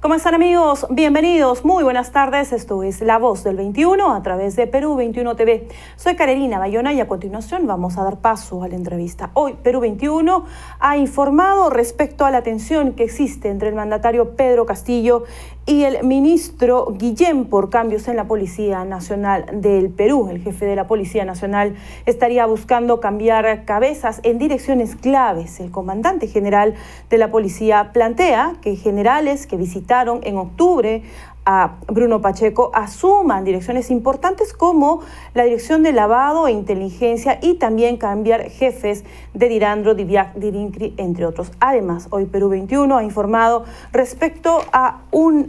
¿Cómo están, amigos? Bienvenidos, muy buenas tardes. Esto es La Voz del 21 a través de Perú 21 TV. Soy Carolina Bayona y a continuación vamos a dar paso a la entrevista. Hoy Perú 21 ha informado respecto a la tensión que existe entre el mandatario Pedro Castillo y el ministro Guillén por cambios en la Policía Nacional del Perú. El jefe de la Policía Nacional estaría buscando cambiar cabezas en direcciones claves. El comandante general de la policía plantea que generales que visitaron en octubre a Bruno Pacheco asuman direcciones importantes como la dirección de lavado e inteligencia y también cambiar jefes de Dirandro, Diviac, Dirincri, entre otros. Además, hoy Perú 21 ha informado respecto a un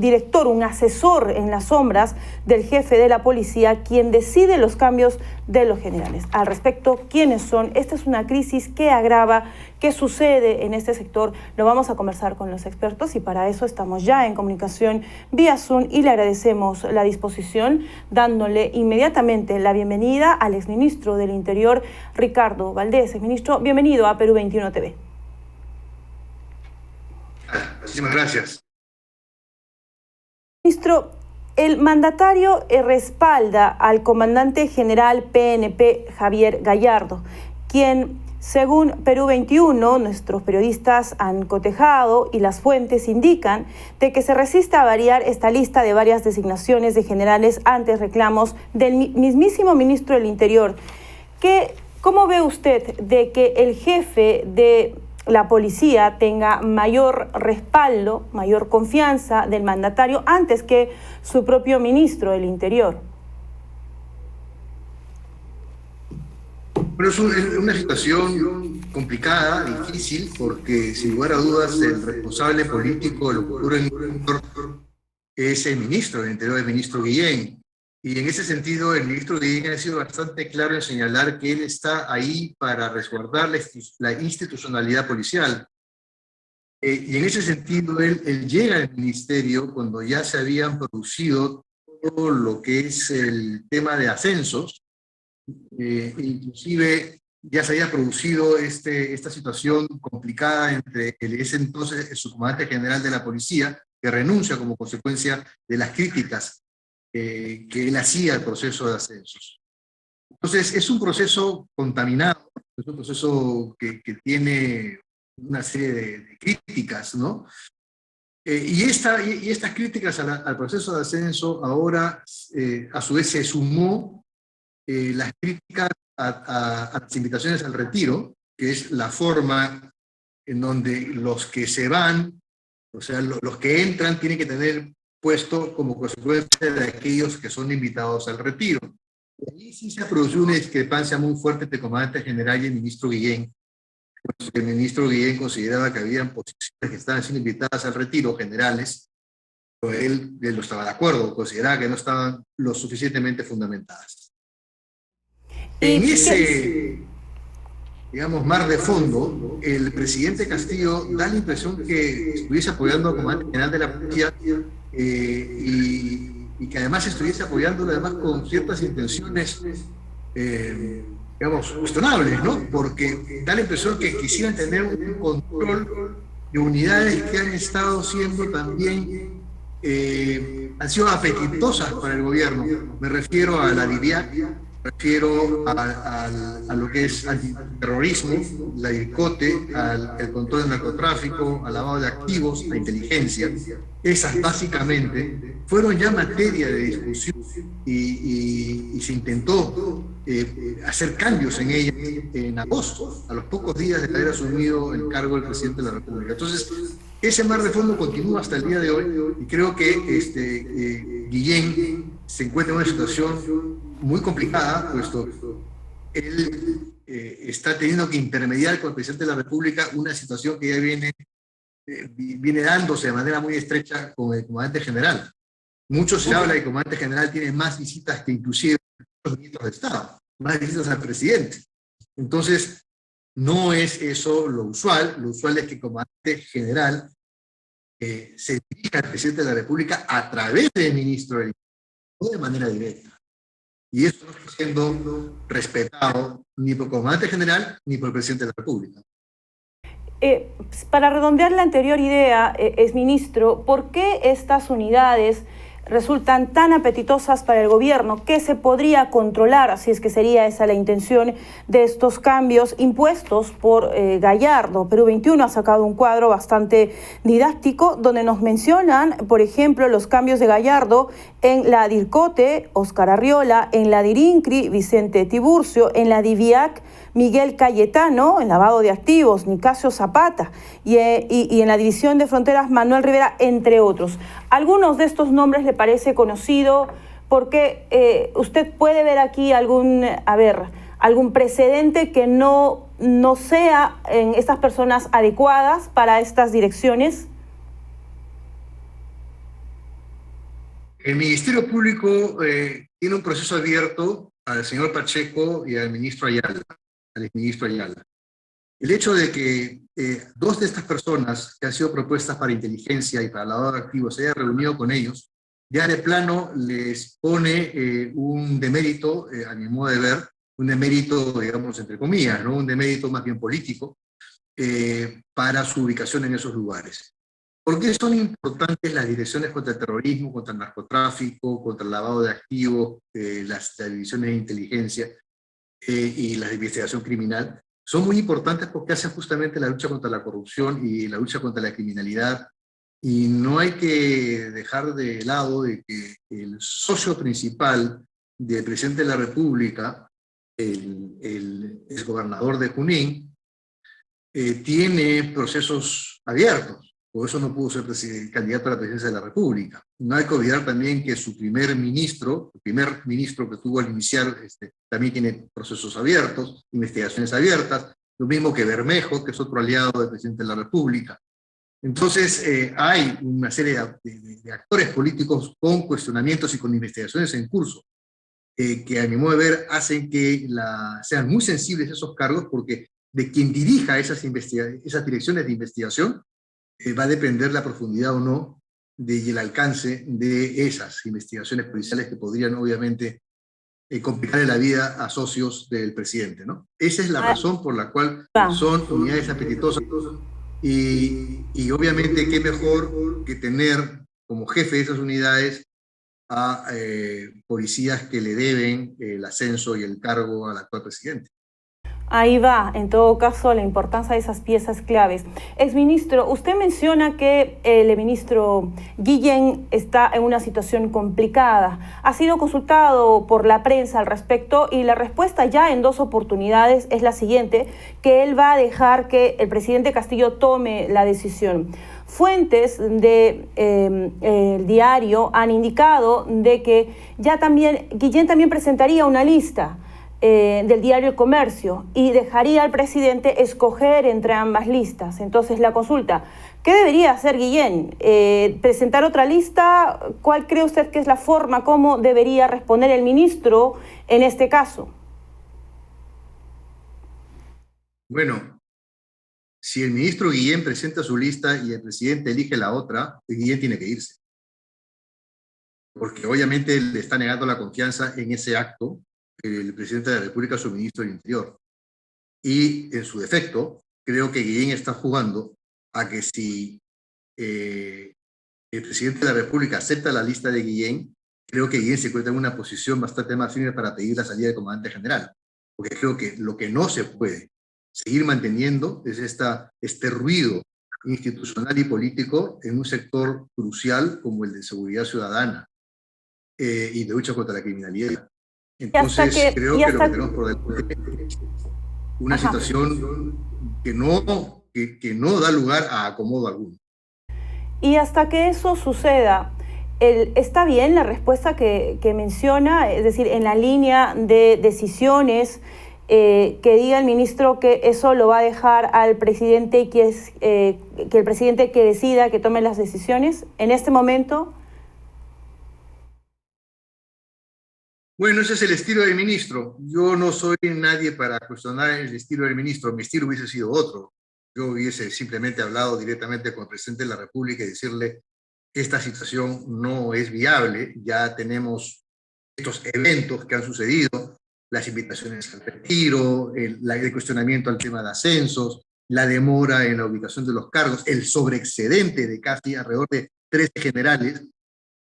director, un asesor en las sombras del jefe de la policía, quien decide los cambios de los generales. Al respecto, ¿quiénes son? Esta es una crisis que agrava, qué sucede en este sector. Lo vamos a conversar con los expertos y para eso estamos ya en comunicación vía Zoom y le agradecemos la disposición, dándole inmediatamente la bienvenida al exministro del Interior, Ricardo Valdés. Exministro, bienvenido a Perú 21 TV. Muchísimas gracias. Ministro, el mandatario respalda al comandante general PNP Javier Gallardo, quien, según Perú 21, nuestros periodistas han cotejado y las fuentes indican de que se resiste a variar esta lista de varias designaciones de generales ante reclamos del mismísimo ministro del Interior. ¿Cómo ve usted de que el jefe de la policía tenga mayor respaldo, mayor confianza del mandatario antes que su propio ministro del Interior? Bueno, es una situación complicada, difícil, porque sin lugar a dudas el responsable político de lo que ocurre en el Interior es el ministro del Interior, el ministro Guillén. Y en ese sentido, el ministro Guillén ha sido bastante claro en señalar que él está ahí para resguardar la institucionalidad policial. Y en ese sentido, él llega al ministerio cuando ya se habían producido todo lo que es el tema de ascensos. Inclusive ya se había producido esta situación complicada entre ese entonces el subcomandante general de la policía, que renuncia como consecuencia de las críticas que él hacía al proceso de ascensos. Entonces es un proceso contaminado, es un proceso que tiene una serie de críticas, ¿no? Y estas críticas al proceso de ascenso ahora a su vez se sumó las críticas a las invitaciones al retiro, que es la forma en donde los que se van, o sea, los que entran tienen que tener puesto como consecuencia de aquellos que son invitados al retiro. Y ahí sí se ha producido una discrepancia muy fuerte entre el comandante general y el ministro Guillén. El ministro Guillén consideraba que habían posiciones que estaban siendo invitadas al retiro, generales, pero él no estaba de acuerdo, consideraba que no estaban lo suficientemente fundamentadas. En ese, digamos, mar de fondo, el presidente Castillo da la impresión que estuviese apoyando al comandante general de la policía y que además estuviese apoyándolo además con ciertas intenciones, digamos, cuestionables, ¿no? Porque da la impresión que quisieran tener un control de unidades que han estado siendo también, han sido apetitosas para el gobierno. Me refiero a la Diviac, me refiero a lo que es antiterrorismo, la DIRCOTE, al control del narcotráfico, al lavado de activos, la inteligencia. Esas básicamente fueron ya materia de discusión y se intentó hacer cambios en ellas en agosto, a los pocos días de haber asumido el cargo del presidente de la República. Entonces, ese mar de fondo continúa hasta el día de hoy y creo que Guillén se encuentra en una situación muy complicada, puesto él está teniendo que intermediar con el presidente de la República una situación que ya viene dándose de manera muy estrecha con el comandante general. Mucho se habla de que el comandante general tiene más visitas que inclusive los ministros de Estado, más visitas al presidente. Entonces, no es eso lo usual es que el comandante general se dirija al presidente de la República a través del ministro del Interior, no de manera directa. Y eso no está siendo respetado ni por el comandante general ni por el presidente de la República. Para redondear la anterior idea, exministro, ¿por qué estas unidades resultan tan apetitosas para el gobierno? ¿Qué se podría controlar, si es que sería esa la intención de estos cambios impuestos por Gallardo? Perú 21 ha sacado un cuadro bastante didáctico donde nos mencionan, por ejemplo, los cambios de Gallardo en la DIRCOTE, Óscar Arriola, en la DIRINCRI, Vicente Tiburcio, en la DIVIAC, Miguel Cayetano, en lavado de activos, Nicasio Zapata, y en la División de Fronteras, Manuel Rivera, entre otros. ¿Algunos de estos nombres le parece conocido? Porque usted puede ver aquí algún precedente que no sea en estas personas adecuadas para estas direcciones. El Ministerio Público tiene un proceso abierto al señor Pacheco y al exministro Ayala. El hecho de que dos de estas personas que han sido propuestas para inteligencia y para lavado de activos se hayan reunido con ellos, ya de plano les pone un demérito, a mi modo de ver, un demérito, digamos, entre comillas, ¿no? Un demérito más bien político para su ubicación en esos lugares. ¿Por qué son importantes las direcciones contra el terrorismo, contra el narcotráfico, contra el lavado de activos, las divisiones de inteligencia y la investigación criminal? Son muy importantes porque hacen justamente la lucha contra la corrupción y la lucha contra la criminalidad, y no hay que dejar de lado de que el socio principal del presidente de la República, el exgobernador de Junín, tiene procesos abiertos. Por eso no pudo ser candidato a la presidencia de la República. No hay que olvidar también que su primer ministro que tuvo al iniciar, también tiene procesos abiertos, investigaciones abiertas, lo mismo que Bermejo, que es otro aliado del presidente de la República. Entonces, hay una serie de actores políticos con cuestionamientos y con investigaciones en curso, que a mi modo de ver hacen que sean muy sensibles esos cargos, porque de quien dirija esas direcciones de investigación va a depender la profundidad o no y el alcance de esas investigaciones policiales que podrían obviamente complicarle la vida a socios del presidente, ¿no? Esa es la razón por la cual son unidades apetitosas, y obviamente qué mejor que tener como jefe de esas unidades a policías que le deben el ascenso y el cargo al actual presidente. Ahí va, en todo caso, la importancia de esas piezas claves. Exministro, usted menciona que el ministro Guillén está en una situación complicada. Ha sido consultado por la prensa al respecto y la respuesta ya en 2 oportunidades es la siguiente, que él va a dejar que el presidente Castillo tome la decisión. Fuentes del diario han indicado de que Guillén también presentaría una lista del diario El Comercio y dejaría al presidente escoger entre ambas listas. Entonces la consulta, ¿qué debería hacer Guillén? ¿Presentar otra lista? ¿Cuál cree usted que es la forma, cómo debería responder el ministro en este caso? Bueno, si el ministro Guillén presenta su lista y el presidente elige la otra, Guillén tiene que irse, porque obviamente le está negando la confianza en ese acto el presidente de la República, su ministro del Interior. Y en su defecto, creo que Guillén está jugando a que si el presidente de la República acepta la lista de Guillén, creo que Guillén se encuentra en una posición bastante más firme para pedir la salida del comandante general. Porque creo que lo que no se puede seguir manteniendo es este ruido institucional y político en un sector crucial como el de seguridad ciudadana y de lucha contra la criminalidad. Entonces, creo que lo que tenemos por delante es una situación que no da lugar a acomodo alguno. Y hasta que eso suceda, ¿está bien la respuesta que menciona? Es decir, en la línea de decisiones, que diga el ministro que eso lo va a dejar al presidente y que el presidente que decida, que tome las decisiones en este momento. Bueno, ese es el estilo del ministro. Yo no soy nadie para cuestionar el estilo del ministro. Mi estilo hubiese sido otro. Yo hubiese simplemente hablado directamente con el presidente de la República y decirle: esta situación no es viable, ya tenemos estos eventos que han sucedido, las invitaciones al retiro, el cuestionamiento al tema de ascensos, la demora en la ubicación de los cargos, el sobreexcedente de casi alrededor de 13 generales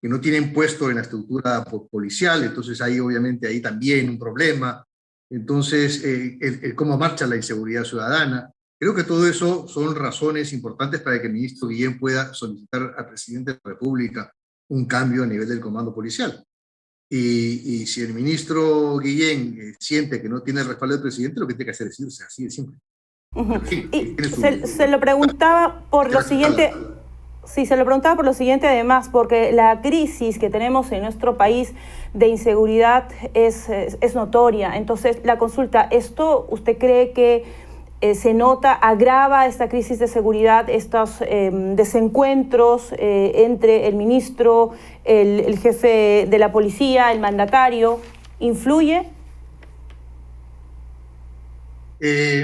que no tienen puesto en la estructura policial, entonces ahí obviamente ahí también un problema. Entonces, cómo marcha la inseguridad ciudadana. Creo que todo eso son razones importantes para que el ministro Guillén pueda solicitar al presidente de la República un cambio a nivel del comando policial. Y si el ministro Guillén siente que no tiene el respaldo del presidente, lo que tiene que hacer es irse, así de simple. Y se lo preguntaba por lo siguiente. Sí, se lo preguntaba por lo siguiente además, porque la crisis que tenemos en nuestro país de inseguridad es notoria. Entonces, la consulta, ¿esto usted cree que se nota, agrava esta crisis de seguridad, estos desencuentros entre el ministro, el jefe de la policía, el mandatario? ¿Influye?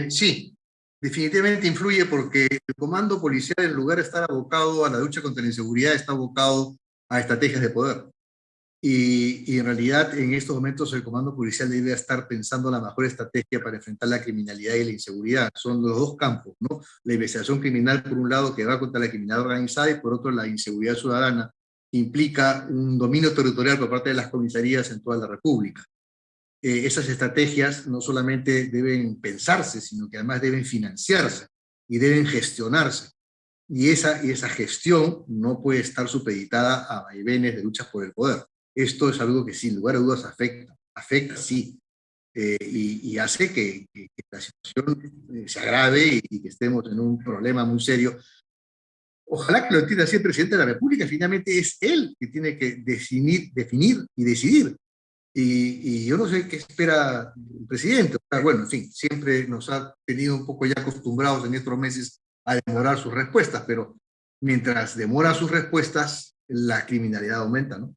Sí. Definitivamente influye porque el comando policial, en lugar de estar abocado a la lucha contra la inseguridad, está abocado a estrategias de poder. Y en realidad, en estos momentos, el comando policial debe estar pensando la mejor estrategia para enfrentar la criminalidad y la inseguridad. Son los dos campos, ¿no? La investigación criminal, por un lado, que va contra la criminalidad organizada, y por otro, la inseguridad ciudadana, que implica un dominio territorial por parte de las comisarías en toda la República. Esas estrategias no solamente deben pensarse, sino que además deben financiarse y deben gestionarse. Y esa gestión no puede estar supeditada a vaivenes de luchas por el poder. Esto es algo que sin lugar a dudas afecta sí, y hace que la situación se agrave y que estemos en un problema muy serio. Ojalá que lo entienda así el presidente de la República. Finalmente es él que tiene que definir y decidir. Y yo no sé qué espera el presidente. Bueno, en fin, siempre nos ha tenido un poco ya acostumbrados en estos meses a demorar sus respuestas, pero mientras demora sus respuestas, la criminalidad aumenta, ¿no?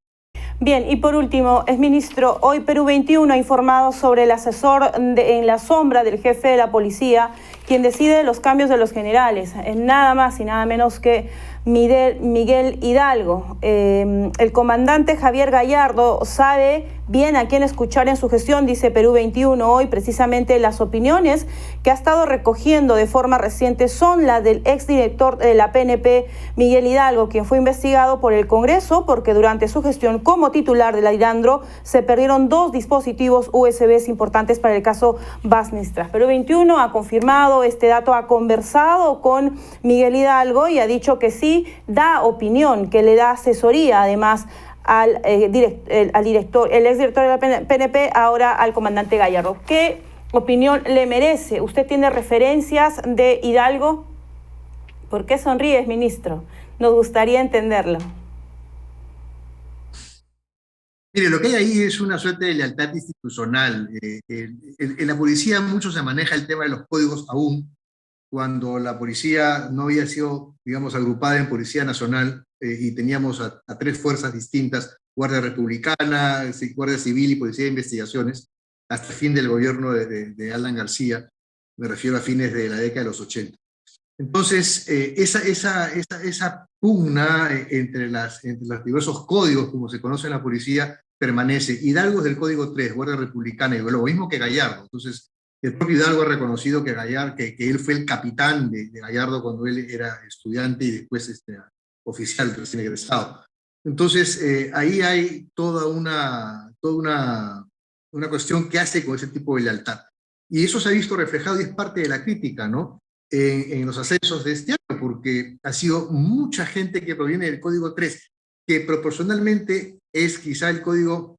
Bien, y por último, exministro, hoy Perú 21 ha informado sobre el asesor en la sombra del jefe de la policía, quien decide los cambios de los generales, nada más y nada menos que Miguel Hidalgo. El comandante Javier Gallardo sabe bien a quién escuchar en su gestión, dice Perú 21 hoy. Precisamente las opiniones que ha estado recogiendo de forma reciente son las del exdirector de la PNP, Miguel Hidalgo, quien fue investigado por el Congreso porque durante su gestión como titular de la Hidandro se perdieron 2 dispositivos USB importantes para el caso Basnistras. Perú 21 ha confirmado este dato, ha conversado con Miguel Hidalgo y ha dicho que sí, da opinión, que le da asesoría además al exdirector de la PNP, ahora al comandante Gallardo. ¿Qué opinión le merece? ¿Usted tiene referencias de Hidalgo? ¿Por qué sonríes, ministro? Nos gustaría entenderlo. Mire, lo que hay ahí es una suerte de lealtad institucional. En la policía mucho se maneja el tema de los códigos aún, cuando la policía no había sido, digamos, agrupada en Policía Nacional, y teníamos a 3 fuerzas distintas, Guardia Republicana, Guardia Civil y Policía de Investigaciones, hasta el fin del gobierno de Alan García, me refiero a fines de la década de los 80. Entonces, esa pugna entre los diversos códigos, como se conoce en la policía, permanece. Hidalgo es del Código 3, Guardia Republicana, y lo mismo que Gallardo. Entonces, el propio Hidalgo ha reconocido que él fue el capitán de Gallardo cuando él era estudiante y después oficial, recién egresado. Entonces, ahí hay toda una cuestión que hace con ese tipo de lealtad. Y eso se ha visto reflejado y es parte de la crítica, ¿no? En los ascensos de este año, porque ha sido mucha gente que proviene del Código 3, que proporcionalmente es quizá el código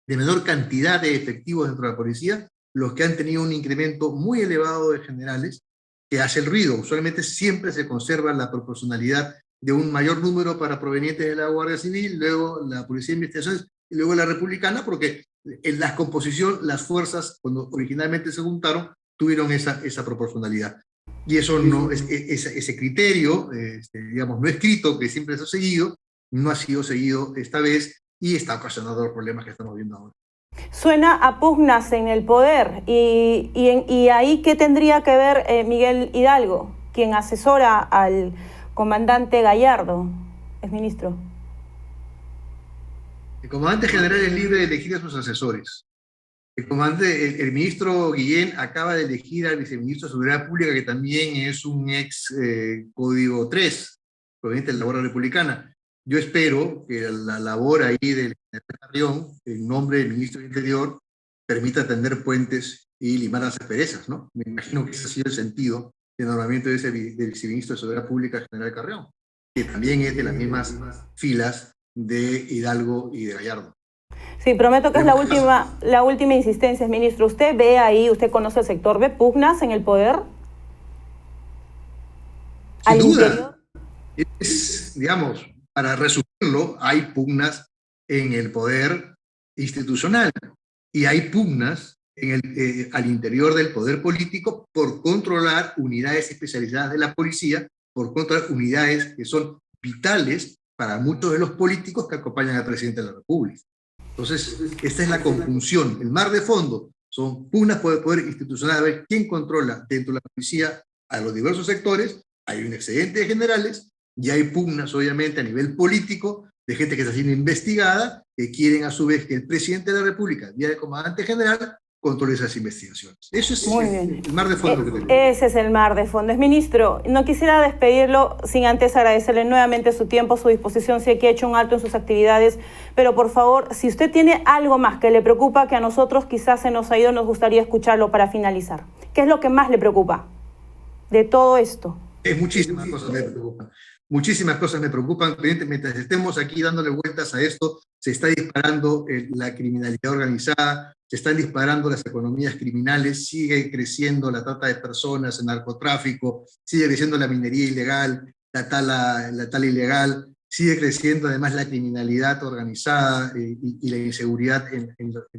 de menor cantidad de efectivos dentro de la policía, los que han tenido un incremento muy elevado de generales, que hace el ruido. Usualmente siempre se conserva la proporcionalidad de un mayor número para provenientes de la Guardia Civil, luego la Policía de Investigaciones y luego la Republicana, porque en la composición, las fuerzas, cuando originalmente se juntaron, tuvieron esa proporcionalidad. Y eso no, ese criterio, digamos, no escrito, que siempre se ha seguido, no ha sido seguido esta vez y está ocasionando los problemas que estamos viendo ahora. Suena a pugnas en el poder y ahí ¿qué tendría que ver Miguel Hidalgo, quien asesora al comandante Gallardo, exministro? El comandante general es libre de elegir a sus asesores. El ministro Guillén acaba de elegir al viceministro de Seguridad Pública, que también es un ex Código 3, proveniente de la labor republicana. Yo espero que la labor ahí del general Carrión, en nombre del ministro del Interior, permita tender puentes y limar las asperezas, ¿no? Me imagino que ese ha sido el sentido del nombramiento del viceministro de Seguridad Pública, general Carrión, que también es de las mismas filas de Hidalgo y de Gallardo. Sí, prometo que es la última insistencia, ministro. ¿Usted ve ahí, usted conoce el sector, ve pugnas en el poder? Sin duda. Digamos, para resumirlo, hay pugnas en el poder institucional y hay pugnas al interior del poder político por controlar unidades especializadas de la policía, por controlar unidades que son vitales para muchos de los políticos que acompañan al presidente de la República. Entonces, esta es la conjunción. El mar de fondo son pugnas por el poder institucional, a ver quién controla dentro de la policía a los diversos sectores. Hay un excedente de generales y hay pugnas, obviamente, a nivel político, de gente que está siendo investigada, que quieren a su vez que el presidente de la República, vía el comandante general, controle esas investigaciones. Eso es el mar de fondo que tenemos. Ese es el mar de fondo. Ministro, no quisiera despedirlo sin antes agradecerle nuevamente su tiempo, su disposición. Sé que ha hecho un alto en sus actividades, pero por favor, si usted tiene algo más que le preocupa, que a nosotros quizás se nos ha ido, nos gustaría escucharlo para finalizar. ¿Qué es lo que más le preocupa de todo esto? Muchísimas cosas me preocupan. Muchísimas cosas me preocupan. Mientras estemos aquí dándole vueltas a esto, se está disparando la criminalidad organizada, se están disparando las economías criminales, sigue creciendo la trata de personas, el narcotráfico, sigue creciendo la minería ilegal, la tala ilegal, sigue creciendo además la criminalidad organizada y la inseguridad en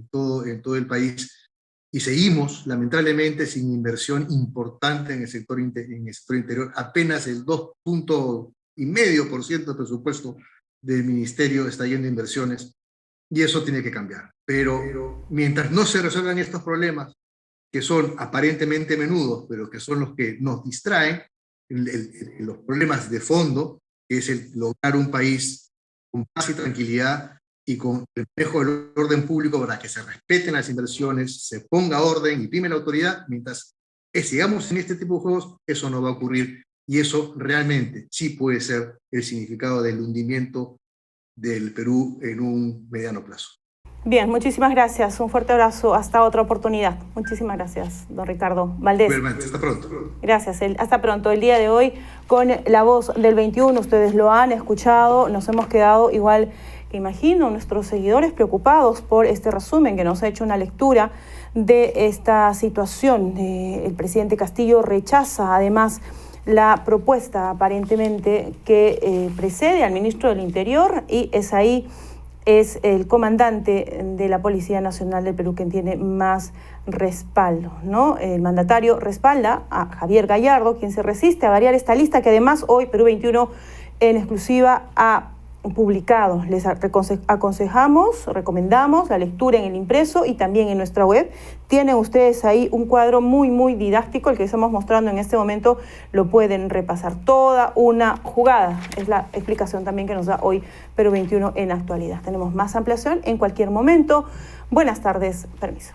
todo el país. Y seguimos, lamentablemente, sin inversión importante en el sector interior. Apenas el 2,5% del presupuesto del ministerio está yendo a inversiones, y eso tiene que cambiar. Pero mientras no se resuelvan estos problemas, que son aparentemente menudos, pero que son los que nos distraen, los problemas de fondo, que es el lograr un país con paz y tranquilidad, y con el manejo del orden público para que se respeten las inversiones, se ponga orden y prime la autoridad, mientras sigamos en este tipo de juegos, eso no va a ocurrir, y eso realmente sí puede ser el significado del hundimiento del Perú en un mediano plazo. Bien, muchísimas gracias, un fuerte abrazo, hasta otra oportunidad. Muchísimas gracias, don Ricardo Valdés. Hasta pronto. Gracias, hasta pronto. El día de hoy, con La Voz del 21, ustedes lo han escuchado, nos hemos quedado igual que imagino nuestros seguidores preocupados por este resumen que nos ha hecho una lectura de esta situación. El presidente Castillo rechaza además la propuesta aparentemente que precede al ministro del Interior, y es el comandante de la Policía Nacional del Perú quien tiene más respaldo, ¿no? El mandatario respalda a Javier Gallardo, quien se resiste a variar esta lista que además hoy Perú 21 en exclusiva ha publicado. Les recomendamos la lectura en el impreso y también en nuestra web. Tienen ustedes ahí un cuadro muy didáctico, el que estamos mostrando en este momento, lo pueden repasar. Toda una jugada, es la explicación también que nos da hoy Perú 21 en la actualidad. Tenemos más ampliación en cualquier momento. Buenas tardes, permiso.